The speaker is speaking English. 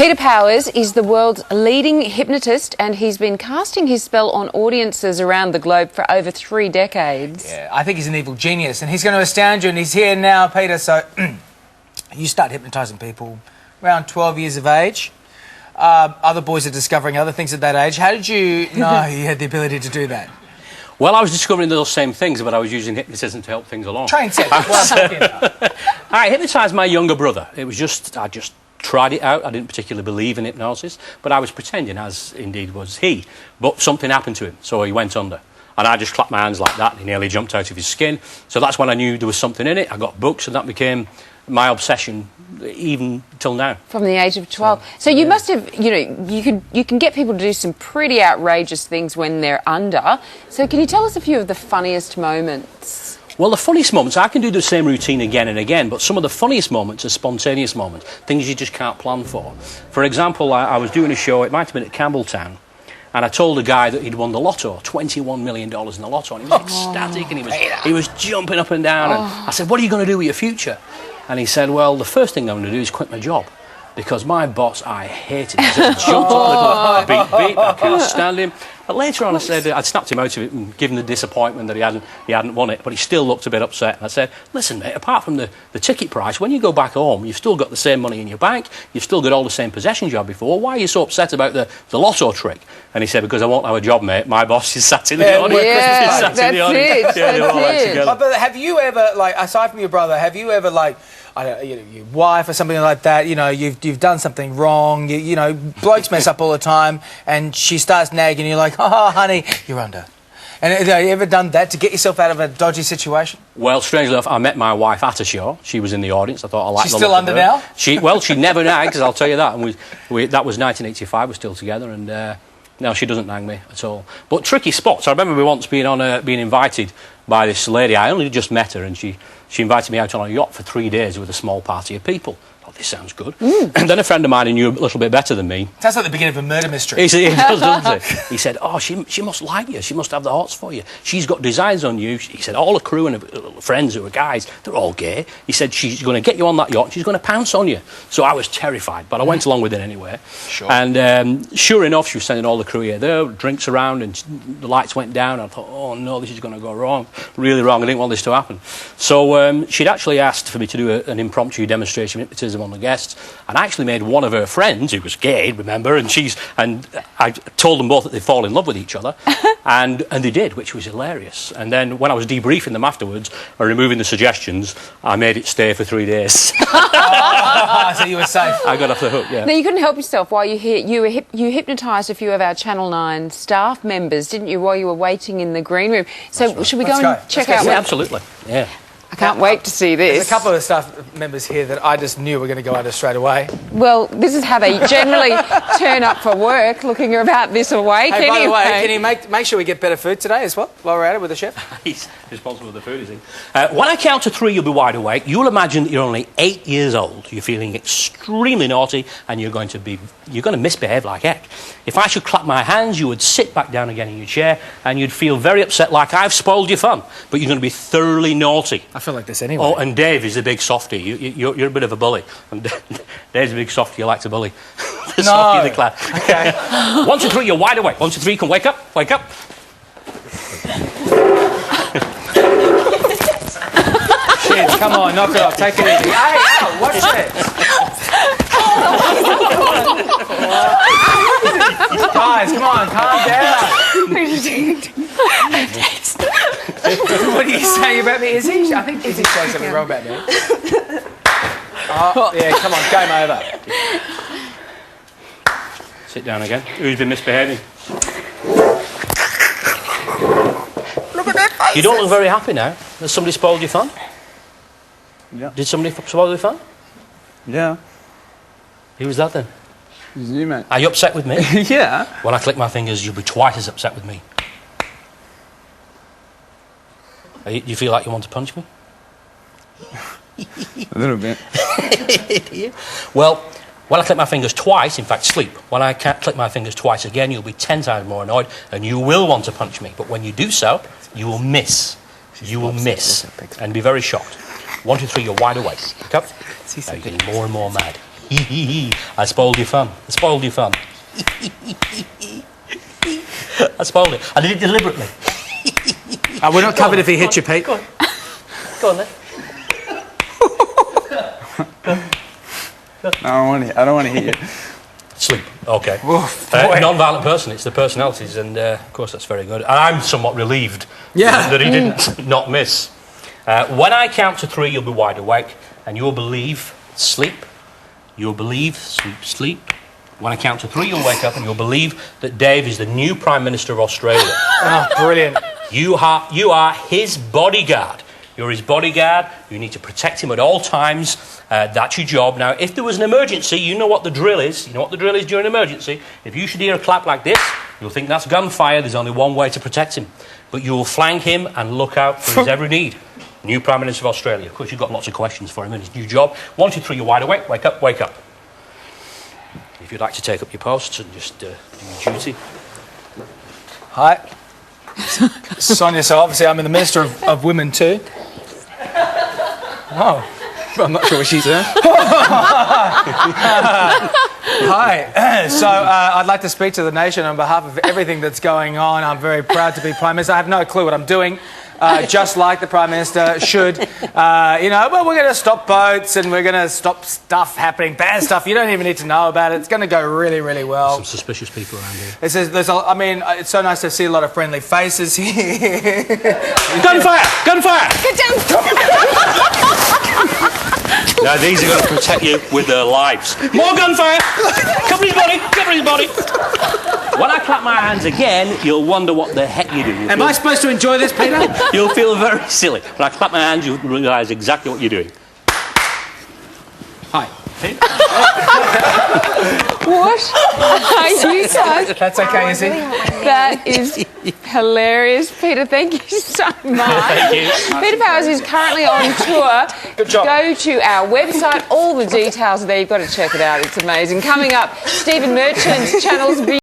Peter Powers is the world's leading hypnotist, and he's been casting his spell on audiences around the globe for over 3 decades. Yeah, I think he's an evil genius, and he's going to astound you, and he's here now, Peter. So, you start hypnotising people around 12 years of age. Other boys are discovering other things at that age. How did you know you had the ability to do that? Well, I was discovering those same things, but I was using hypnotism to help things along. Train set. I hypnotised my younger brother. I just tried it out. I didn't particularly believe in hypnosis, but I was pretending, as indeed was he. But something happened to him, so he went under. And I just clapped my hands like that, and he nearly jumped out of his skin. So that's when I knew there was something in it. I got books, and that became my obsession, even till now. From the age of 12. So you must have, you can get people to do some pretty outrageous things when they're under. So can you tell us a few of the funniest moments? Well, the funniest moments, I can do the same routine again and again, but some of the funniest moments are spontaneous moments, things you just can't plan for. For example, I was doing a show, it might have been at Campbelltown, and I told a guy that he'd won the lotto, $21 million in the lotto, and he was ecstatic, and he was jumping up and down, and I said, what are you going to do with your future? And he said, well, the first thing I'm going to do is quit my job, because my boss, I hated him. He jumped up and beep, I can't stand him. But later on I said, I'd snapped him out of it and given the disappointment that he hadn't won it, but he still looked a bit upset. And I said, listen, mate, apart from the ticket price, when you go back home, you've still got the same money in your bank, you've still got all the same possessions you had before. Why are you so upset about the lotto trick? And he said, because I won't have a job, mate. My boss is sat in the audience. Yeah, that's it. But have you ever, like, aside from your brother, have you ever, like, I don't know, your wife or something like that, you've done something wrong, blokes mess up all the time, and she starts nagging, you're like, oh, honey, you're under. And have you ever done that to get yourself out of a dodgy situation? Well, strangely enough, I met my wife at a show. She was in the audience. I thought I liked She's still under now? She never nags, I'll tell you that. And that was 1985, we're still together, and no, she doesn't nag me at all. But tricky spots. I remember we once being invited by this lady. I only just met her, and she invited me out on a yacht for 3 days with a small party of people. Oh, this sounds good. And then a friend of mine who knew a little bit better than me. Sounds like the beginning of a murder mystery. He does, doesn't he? He said, oh, she must like you. She must have the hots for you. She's got designs on you. He said, all the crew and friends who are guys, they're all gay. He said, she's going to get you on that yacht. She's going to pounce on you. So I was terrified, but I went along with it anyway. Sure. And sure enough, she was sending all the crew here. There were drinks around, and the lights went down. I thought, oh, no, this is going to go wrong. Really wrong. I didn't want this to happen. So she'd actually asked for me to do an impromptu demonstration of hypnotism on the guests. And I actually made one of her friends, who was gay, remember, and I told them both that they'd fall in love with each other, and they did, which was hilarious. And then when I was debriefing them afterwards, or removing the suggestions, I made it stay for 3 days. So you were safe. I got off the hook, yeah. Now, you couldn't help yourself while you hypnotised a few of our Channel 9 staff members, didn't you, while you were waiting in the green room? So should we go and check out? Yeah, absolutely, yeah. I can't wait to see this. There's a couple of staff members here that I just knew were going to go under straight away. Well, this is how they generally turn up for work, looking about this awake. Hey, anyway. by the way, can you make sure we get better food today as well, while we're at it with the chef? He's responsible for the food, is he? When I count to 3, you'll be wide awake. You'll imagine that you're only 8 years old. You're feeling extremely naughty, and you're going to misbehave like heck. If I should clap my hands, you would sit back down again in your chair, and you'd feel very upset, like I've spoiled your fun. But you're going to be thoroughly naughty. I feel like this anyway. Oh, and Dave is a big softie. You're a bit of a bully. And Dave's a big softie. You like to bully. The softie of the class. Okay. 1, 2, 3, you're wide awake. 1, 2, 3, come wake up. Wake up. Shit, come on, knock it off. Take it easy. Hey, ow, watch this. Guys, come on, calm down. What are you saying about me, Izzy? I think Izzy's saying something wrong about me. Oh, yeah, come on, game over. Sit down again. Who's been misbehaving? Look at that face. You don't look very happy now. Has somebody spoiled your fun? Yeah. Did somebody spoil your fun? Yeah. Who was that then? It's you, mate. Are you upset with me? Yeah. When I click my fingers, you'll be twice as upset with me. Do you feel like you want to punch me? A little bit. Well, when I click my fingers twice, in fact, sleep. When I click my fingers twice again, you'll be 10 times more annoyed, and you will want to punch me. But when you do so, you will miss. You will miss, and be very shocked. 1, 2, 3, you're wide awake. Look up. You're getting more and more mad. I spoiled your fun. I spoiled your fun. I spoiled it. I did it deliberately. We're not covered if he hits you, Pete. Go on then. No, I don't want to hit you. Sleep. Okay. Oof, boy. Non-violent person. It's the personalities, and of course that's very good. And I'm somewhat relieved Yeah. that he didn't not miss. When I count to 3, you'll be wide awake, and you'll believe sleep. You'll believe sleep. When I count to 3, you'll wake up, and you'll believe that Dave is the new Prime Minister of Australia. Oh, brilliant. You are his bodyguard. You're his bodyguard. You need to protect him at all times. That's your job. Now, if there was an emergency, you know what the drill is. You know what the drill is during an emergency. If you should hear a clap like this, you'll think that's gunfire. There's only one way to protect him. But you'll flank him and look out for his every need. New Prime Minister of Australia. Of course, you've got lots of questions for him in his new job. 1, 2, 3, you're wide awake. Wake up, wake up. If you'd like to take up your posts and just do your duty. Hi. Sonia, so obviously I'm the Minister of Women too. Oh, I'm not sure what she's doing. Hi. So I'd like to speak to the nation on behalf of everything that's going on. I'm very proud to be Prime Minister. I have no clue what I'm doing. Just like the Prime Minister should. Well, we're going to stop boats and we're going to stop stuff happening, bad stuff. You don't even need to know about it. It's going to go really, really well. Some suspicious people around here. It's so nice to see a lot of friendly faces here. Gunfire! Gunfire! Get down. Now, these are going to protect you with their lives. More gunfire! Cover his body! Cover his body! When I clap my hands again, you'll wonder what the heck you're doing. Am I supposed to enjoy this, Peter? You'll feel very silly. When I clap my hands, you'll realise exactly what you're doing. Hi. What are you guys? That's okay, Izzy. That is hilarious, Peter. Thank you so much. Thank you. Peter Powers is currently on tour. Good job. Go to our website. All the details are there. You've got to check it out. It's amazing. Coming up, Stephen Merchant's channels.